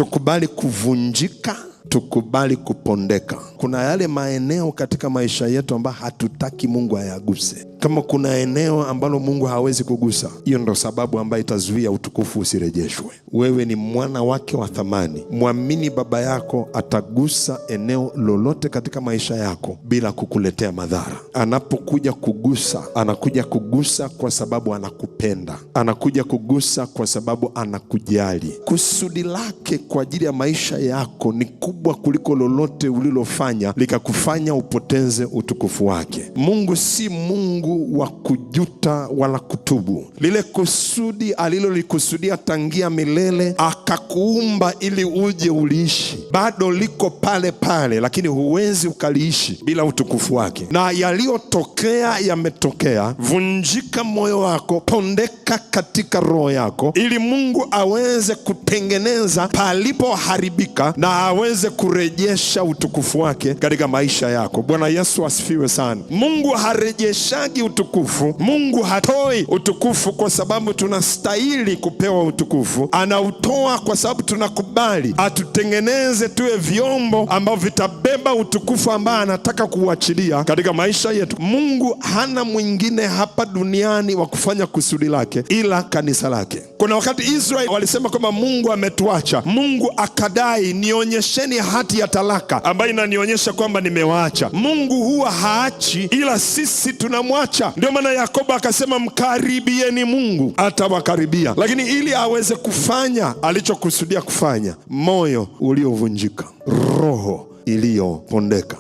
Tukubali kuvunjika, tukubali kupondeka. Kuna yale maeneo katika maisha yetu ambayo hatutaki Mungu ayaguse. Kama kuna eneo ambalo Mungu hawezi kugusa, hiyo ndo sababu ambayo itazuia utukufu usirejeshwe. Wewe ni mwana wake wa thamani. Mwamini baba yako atagusa eneo lolote katika maisha yako bila kukuletea madhara. Anapokuja kugusa, anakuja kugusa kwa sababu anakupenda. Anakuja kugusa kwa sababu anakujali. Kusudi lake kwa ajili ya maisha yako ni kubwa kuliko lolote ulilofanya likakufanya upoteze utukufu wake. Mungu si Mungu wa kujuta wala kutubu. Lile kusudi alilolikusudia tangia milele akakuumba ili uje uliishi, bado liko pale pale, lakini huwezi ukaliishi bila utukufu wake. Na yaliyotokea yametokea. Vunjika moyo wako, pondeka katika roho yako, ili Mungu aweze kutengeneza palipoharibika na aweze kurejesha utukufu wake katika maisha yako. Bwana Yesu asifiwe sana. Mungu harejeshagi utukufu. Mungu hatoi utukufu kwa sababu tunastahili kupewa utukufu. Anautoa kwa sababu tunakubali atutengeneze tuwe vyombo ambavyo vitabeba utukufu ambao anataka kuuachilia katika maisha yetu. Mungu hana mwingine hapa duniani wa kufanya kusudi lake ila kanisa lake. Kuna wakati Israeli walisema kwamba Mungu ametuacha. Mungu akadai, nionyesheni hati ya talaka ambayo inanionyesha kwamba nimewaacha. Mungu huwa haachi, ila sisi tunamwacha. Ndio maana Yakobo akasema, mkaribieni Mungu atawakaribia. Lakini ili aweze kufanya alichokusudia kufanya, moyo uliovunjika, roho iliyopondeka,